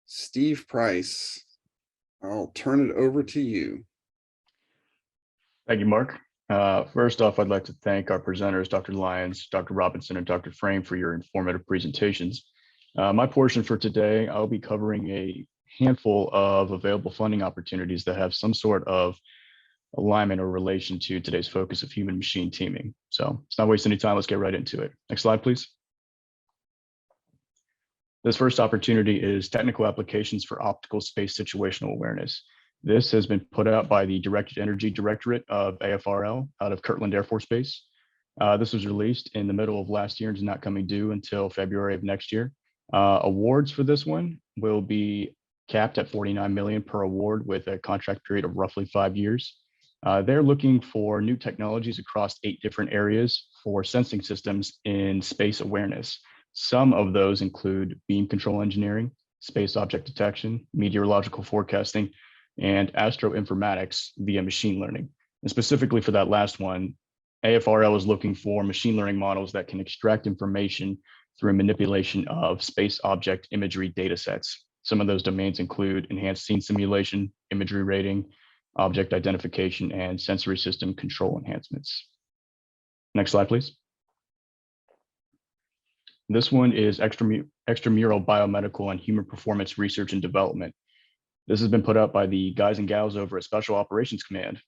Steve Price, I'll turn it over to you. Thank you, Mark. First off, I'd like to thank our presenters, Dr. Lyons, Dr. Robinson, and Dr. Frame for your informative presentations. My portion for today, I'll be covering a handful of available funding opportunities that have some sort of alignment or relation to today's focus of human-machine teaming. So let's not waste any time, let's get right into it. Next slide, please. This first opportunity is technical applications for optical space situational awareness. This has been put out by the Directed Energy Directorate of AFRL out of Kirtland Air Force Base. This was released in the middle of last year and is not coming due until February of next year. Awards for this one will be capped at $49 million per award with a contract period of roughly 5 years. They're looking for new technologies across 8 different areas for sensing systems in space awareness. Some of those include beam control engineering, space object detection, meteorological forecasting, and astroinformatics via machine learning. And specifically for that last one, AFRL is looking for machine learning models that can extract information through manipulation of space object imagery data sets. Some of those domains include enhanced scene simulation, imagery rating, object identification, and sensory system control enhancements. Next slide, please. This one is extramural biomedical and human performance research and development. This has been put out by the guys and gals over at Special Operations Command.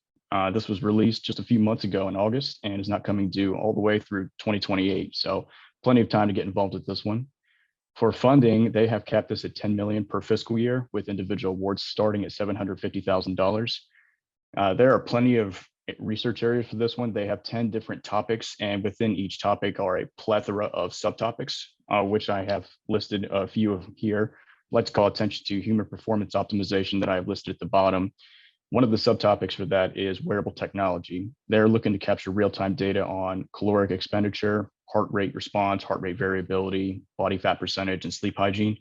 This was released just a few months ago in August and is not coming due all the way through 2028. So plenty of time to get involved with this one. For funding, they have capped this at $10 million per fiscal year with individual awards starting at $750,000. There are plenty of research areas for this one. They have 10 different topics, and within each topic are a plethora of subtopics, which I have listed a few of here. Let's call attention to human performance optimization that I have listed at the bottom. One of the subtopics for that is wearable technology. They're looking to capture real-time data on caloric expenditure, heart rate response, heart rate variability, body fat percentage, and sleep hygiene.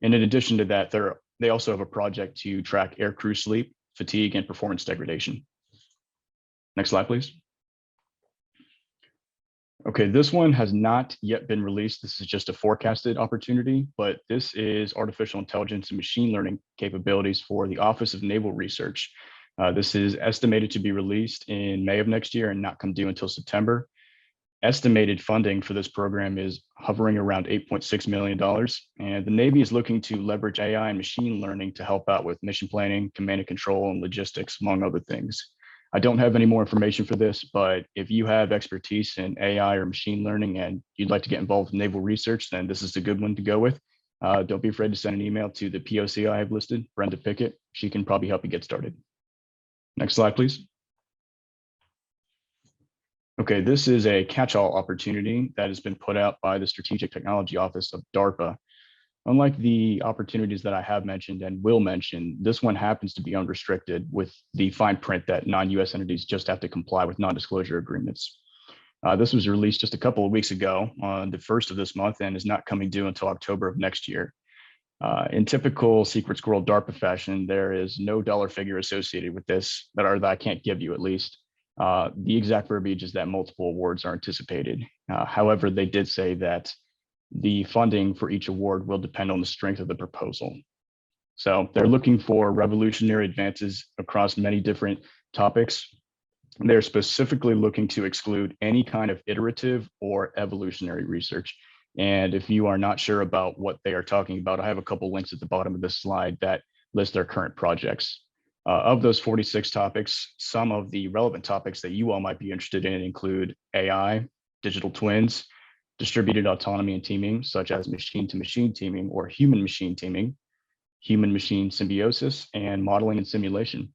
And in addition to that, they also have a project to track aircrew sleep, fatigue, and performance degradation. Next slide, please. Okay, this one has not yet been released. This is just a forecasted opportunity, but this is artificial intelligence and machine learning capabilities for the Office of Naval Research. This is estimated to be released in May of next year and not come due until September. Estimated funding for this program is hovering around $8.6 million, and the Navy is looking to leverage AI and machine learning to help out with mission planning, command and control, and logistics, among other things. I don't have any more information for this, but if you have expertise in AI or machine learning and you'd like to get involved with naval research, then this is a good one to go with. Don't be afraid to send an email to the POC I have listed, Brenda Pickett. She can probably help you get started. Next slide, please. Okay, this is a catch-all opportunity that has been put out by the Strategic Technology Office of DARPA. Unlike the opportunities that I have mentioned and will mention, this one happens to be unrestricted with the fine print that non-US entities just have to comply with non-disclosure agreements. This was released just a couple of weeks ago on the 1st of this month and is not coming due until October of next year. In typical Secret Squirrel DARPA fashion, there is no dollar figure associated with this that I can't give you at least. The exact verbiage is that multiple awards are anticipated. However, they did say that the funding for each award will depend on the strength of the proposal. So they're looking for revolutionary advances across many different topics. They're specifically looking to exclude any kind of iterative or evolutionary research. And if you are not sure about what they are talking about, I have a couple links at the bottom of this slide that list their current projects. Of those 46 topics, some of the relevant topics that you all might be interested in include AI, digital twins, distributed autonomy and teaming, such as machine-to-machine teaming or human-machine teaming, human-machine symbiosis, and modeling and simulation.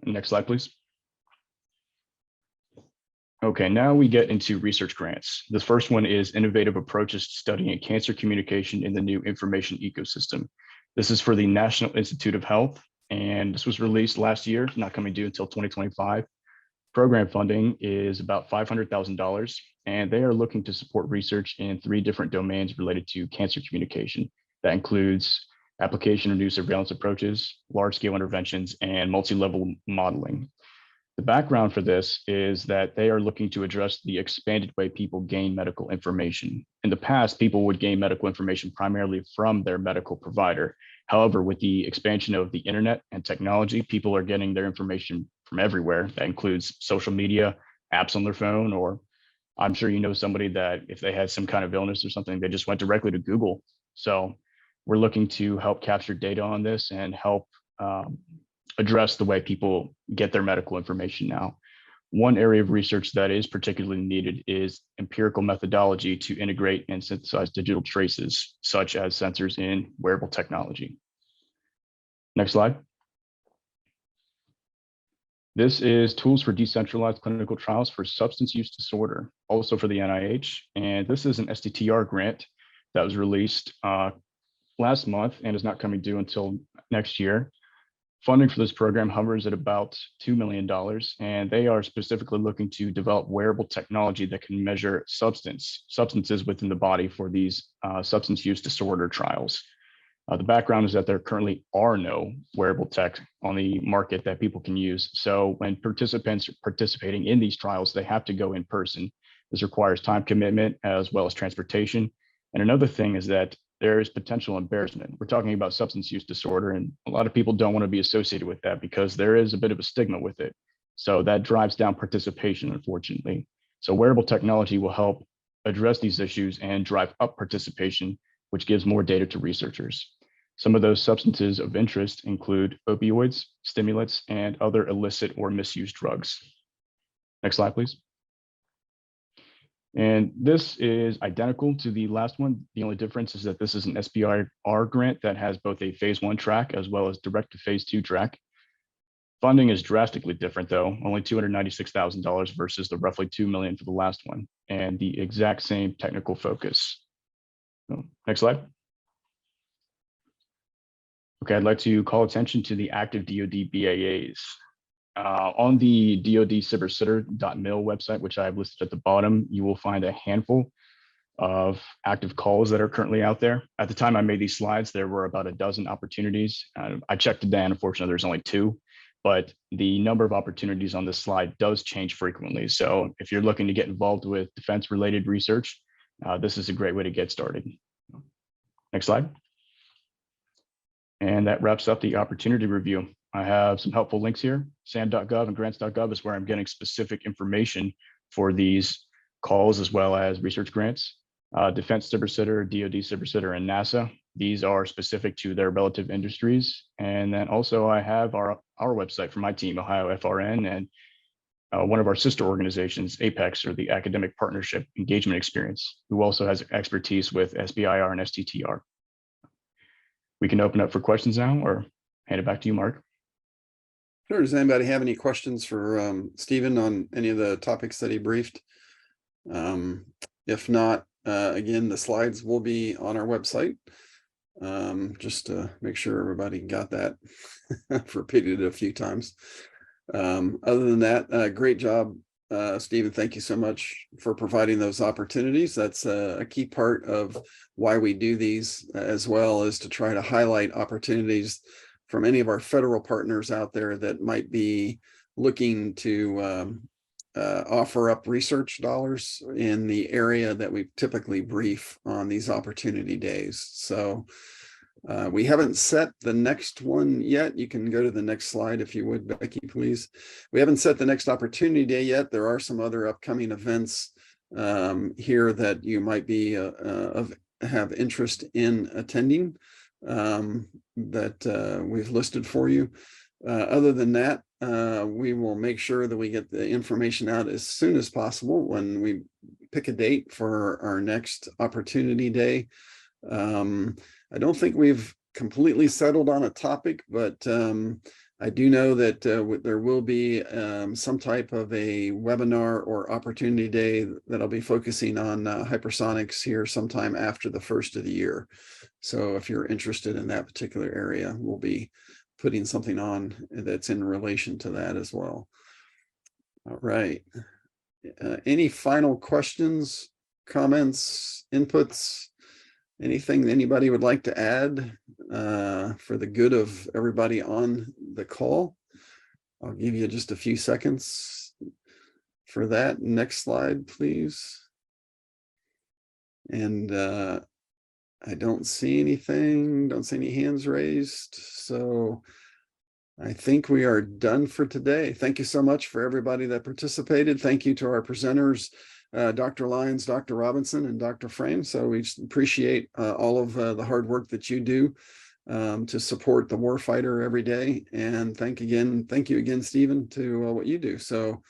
Next slide, please. Okay, now we get into research grants. The first one is innovative approaches to studying cancer communication in the new information ecosystem. This is for the National Institute of Health, and this was released last year, not coming due until 2025. Program funding is about $500,000, and they are looking to support research in 3 different domains related to cancer communication. That includes application of new surveillance approaches, large-scale interventions, and multi-level modeling. The background for this is that they are looking to address the expanded way people gain medical information. In the past, people would gain medical information primarily from their medical provider. However, with the expansion of the internet and technology, people are getting their information from everywhere. That includes social media, apps on their phone, or I'm sure you know somebody that if they had some kind of illness or something, they just went directly to Google. So we're looking to help capture data on this and help address the way people get their medical information now. One area of research that is particularly needed is empirical methodology to integrate and synthesize digital traces, such as sensors in wearable technology. Next slide. This is tools for decentralized clinical trials for substance use disorder, also for the NIH. And this is an STTR grant that was released last month and is not coming due until next year. Funding for this program hovers at about $2 million, and they are specifically looking to develop wearable technology that can measure substances within the body for these substance use disorder trials. The background is that there currently are no wearable tech on the market that people can use. So when participants are participating in these trials, they have to go in person. This requires time commitment as well as transportation. And another thing is that there is potential embarrassment. We're talking about substance use disorder, and a lot of people don't want to be associated with that because there is a bit of a stigma with it. So that drives down participation, unfortunately. So wearable technology will help address these issues and drive up participation, which gives more data to researchers. Some of those substances of interest include opioids, stimulants, and other illicit or misused drugs. Next slide, please. And this is identical to the last one. The only difference is that this is an SBIR grant that has both a phase 1 track as well as direct to phase 2 track. Funding is drastically different though, only $296,000 versus the roughly $2 million for the last one, and the exact same technical focus. So, next slide. Okay, I'd like to call attention to the active DoD BAAs. On the DoD-cybersitter.mil website, which I have listed at the bottom, you will find a handful of active calls that are currently out there. At the time I made these slides, there were about a dozen opportunities. I checked today, and unfortunately, there's only 2, but the number of opportunities on this slide does change frequently. So if you're looking to get involved with defense-related research, this is a great way to get started. Next slide. And that wraps up the opportunity review. I have some helpful links here. SAM.gov and grants.gov is where I'm getting specific information for these calls as well as research grants. Defense Cybersitter, DoD Cybersitter, and NASA. These are specific to their relative industries. And then also I have our website for my team, Ohio FRN, and one of our sister organizations, APEX, or the Academic Partnership Engagement Experience, who also has expertise with SBIR and STTR. We can open up for questions now, or hand it back to you, Mark. Sure. Does anybody have any questions for Stephen on any of the topics that he briefed? If not, again, the slides will be on our website. Just to make sure everybody got that. I've repeated it a few times. Other than that, great job, Stephen. Thank you so much for providing those opportunities. That's a key part of why we do these, as well as to try to highlight opportunities from any of our federal partners out there that might be looking to offer up research dollars in the area that we typically brief on these opportunity days. So we haven't set the next one yet. You can go to the next slide if you would, Becky, please. We haven't set the next opportunity day yet. There are some other upcoming events here that you might be have interest in attending that we've listed for you. Other than that, we will make sure that we get the information out as soon as possible when we pick a date for our next opportunity day. I don't think we've completely settled on a topic, but I do know that there will be some type of a webinar or opportunity day that I'll be focusing on hypersonics here sometime after the first of the year. So if you're interested in that particular area, we'll be putting something on that's in relation to that as well. All right. Any final questions, comments, inputs? Anything that anybody would like to add for the good of everybody on the call? I'll give you just a few seconds for that. Next slide, please. And I don't see anything, don't see any hands raised. So I think we are done for today. Thank you so much for everybody that participated. Thank you to our presenters, Dr. Lyons, Dr. Robinson, and Dr. Frame. So we appreciate all of the hard work that you do to support the warfighter every day. And thank you again, Stephen, to what you do. So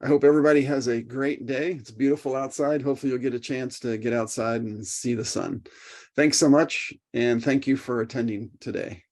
I hope everybody has a great day. It's beautiful outside. Hopefully you'll get a chance to get outside and see the sun. Thanks so much. And thank you for attending today.